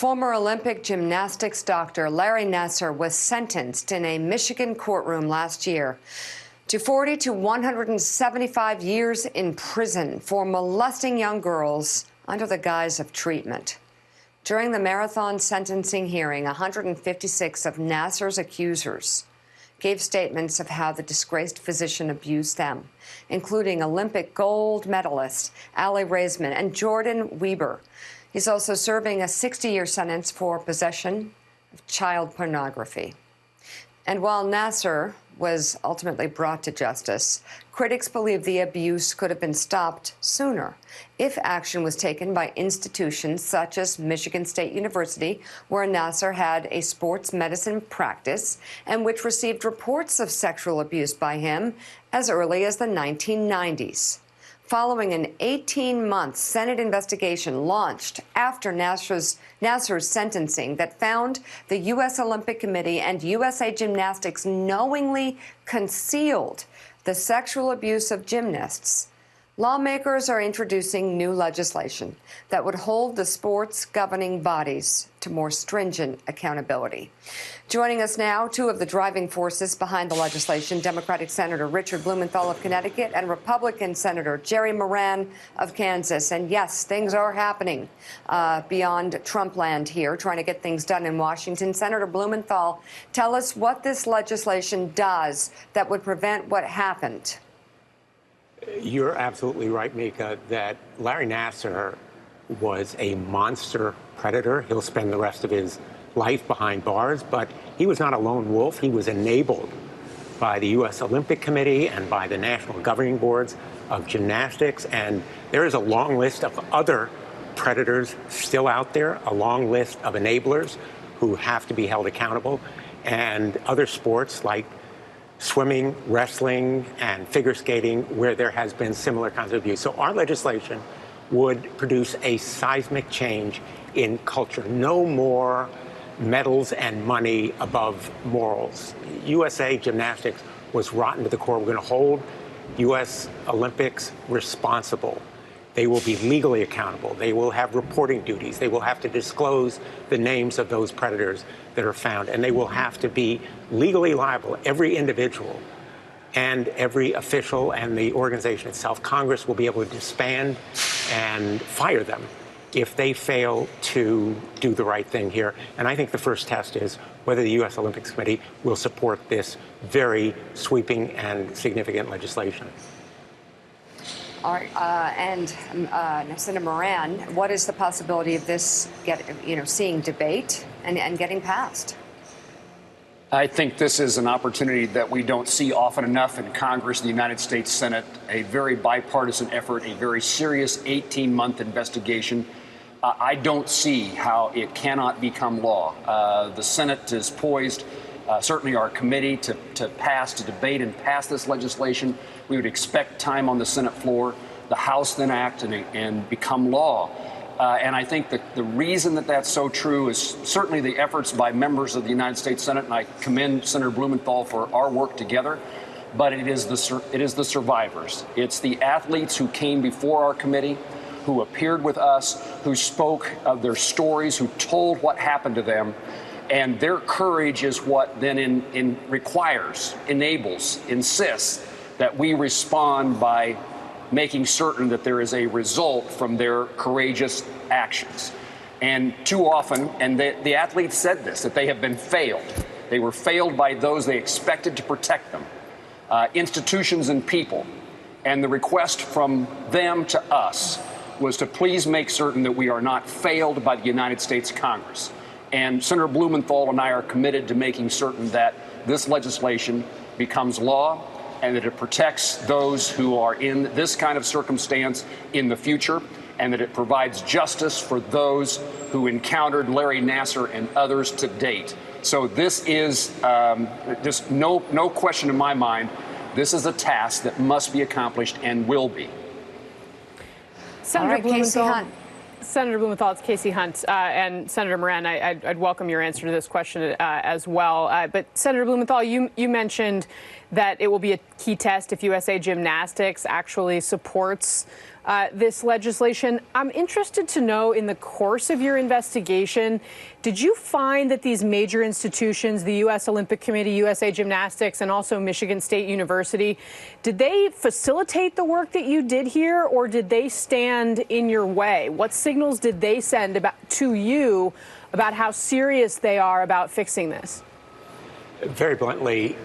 Former Olympic gymnastics doctor Larry NASSAR was sentenced in a Michigan courtroom last year to 40 to 175 years in prison for molesting young girls under the guise of treatment. During the marathon sentencing hearing, 156 of NASSAR's accusers gave statements of how the disgraced physician abused them, including Olympic gold medalist Ali Raisman and Jordan Weber. He's also serving a 60-year sentence for possession of child pornography. And while NASSAR was ultimately brought to justice, critics believe the abuse could have been stopped sooner if action was taken by institutions such as Michigan State University, where NASSAR had a sports medicine practice and which received reports of sexual abuse by him as early as the 1990s. Following an 18-month Senate investigation launched after NASSAR's sentencing that found the U.S. Olympic Committee and USA Gymnastics knowingly concealed the sexual abuse of gymnasts, lawmakers are introducing new legislation that would hold the sports governing bodies to more stringent accountability. Joining us now, two of the driving forces behind the legislation, Democratic Senator Richard Blumenthal of Connecticut and Republican Senator Jerry Moran of Kansas. And yes, things are happening beyond Trump land here, trying to get things done in Washington. Senator Blumenthal, tell us what this legislation does that would prevent what happened. You're absolutely right, Mika, that Larry NASSAR was a monster predator. He'll spend the rest of his life behind bars, but he was not a lone wolf. He was enabled by the U.S. Olympic Committee and by the national governing boards of gymnastics. And there is a long list of other predators still out there, a long list of enablers who have to be held accountable, and other sports like swimming, wrestling, and figure skating, where there has been similar kinds of abuse. So our legislation would produce a seismic change in culture. No more medals and money above morals. USA Gymnastics was rotten to the core. We're going to hold U.S. Olympics responsible. They will be legally accountable. They will have reporting duties. They will have to disclose the names of those predators that are found, and they will have to be legally liable, every individual and every official and the organization itself. Congress will be able to disband and fire them if they fail to do the right thing here. And I think the first test is whether the U.S. Olympics Committee will support this very sweeping and significant legislation. All right, Senator Moran, what is the possibility of this seeing debate and getting passed? I think this is an opportunity that we don't see often enough in Congress and the United States Senate, a very bipartisan effort, a very serious 18-month investigation. I don't see how it cannot become law. The Senate is poised, certainly our committee, to debate and pass this legislation. We would expect time on the Senate floor, the House then act and become law. And I think that the reason that that's so true is certainly the efforts by members of the United States Senate, and I commend Senator Blumenthal for our work together, but it is the survivors. It's the athletes who came before our committee, who appeared with us, who spoke of their stories, who told what happened to them. And their courage is what then requires, enables, insists that we respond by making certain that there is a result from their courageous actions. And too often, and the athletes said this, that they have been failed. They were failed by those they expected to protect them, institutions and people. And the request from them to us was to please make certain that we are not failed by the United States Congress. And Senator Blumenthal and I are committed to making certain that this legislation becomes law and that it protects those who are in this kind of circumstance in the future, and that it provides justice for those who encountered Larry NASSAR and others to date. So this is just no question in my mind, this is a task that must be accomplished and will be. Senator Blumenthal. Senator Blumenthal, it's Casey Hunt, and Senator Moran, I'd welcome your answer to this question as well. But Senator Blumenthal, you mentioned that it will be a key test if USA Gymnastics actually supports this legislation. I'm interested to know, in the course of your investigation, did you find that these major institutions, the U.S. Olympic Committee, USA Gymnastics, and also Michigan State University, did they facilitate the work that you did here, or did they stand in your way? What signals did they send to you about how serious they are about fixing this? Very bluntly,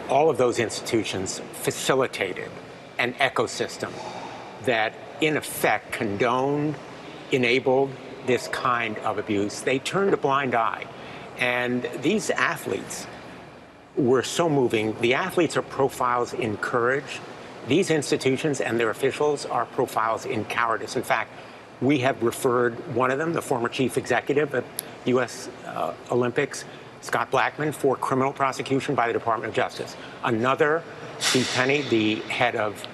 all of those institutions facilitated an ecosystem that, in effect, condoned, enabled this kind of abuse. They turned a blind eye. And these athletes were so moving. The athletes are profiles in courage. These institutions and their officials are profiles in cowardice. In fact, we have referred one of them, the former chief executive of U.S. Olympics, Scott Blackman, for criminal prosecution by the Department of Justice. Another, Steve Penny, the head of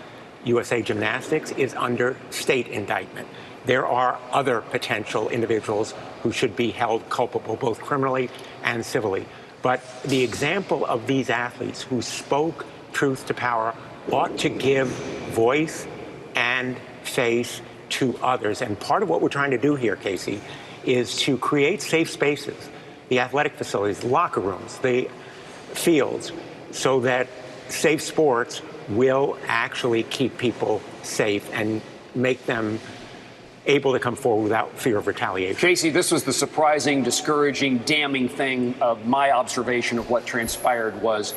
USA Gymnastics, is under state indictment. There are other potential individuals who should be held culpable, both criminally and civilly. But the example of these athletes who spoke truth to power ought to give voice and face to others. And part of what we're trying to do here, Casey, is to create safe spaces, the athletic facilities, the locker rooms, the fields, so that safe sports will actually keep people safe and make them able to come forward without fear of retaliation. Casey, this was the surprising, discouraging, damning thing of my observation of what transpired was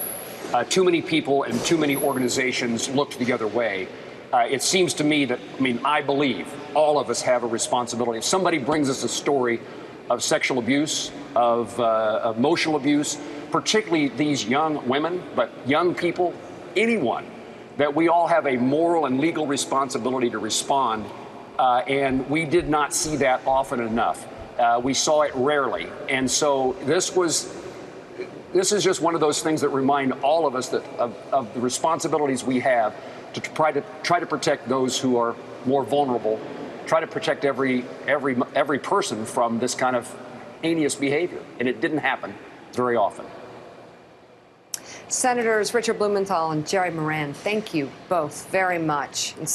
too many people and too many organizations looked the other way. It seems to me that, I believe all of us have a responsibility. If somebody brings us a story of sexual abuse, of emotional abuse, particularly these young women, but young people, anyone, that we all have a moral and legal responsibility to respond. And we did not see that often enough. We saw it rarely. And so this is just one of those things that remind all of us that of the responsibilities we have to try to protect those who are more vulnerable, try to protect every person from this kind of heinous behavior. And it didn't happen very often. Senators Richard Blumenthal and Jerry Moran, thank you both very much.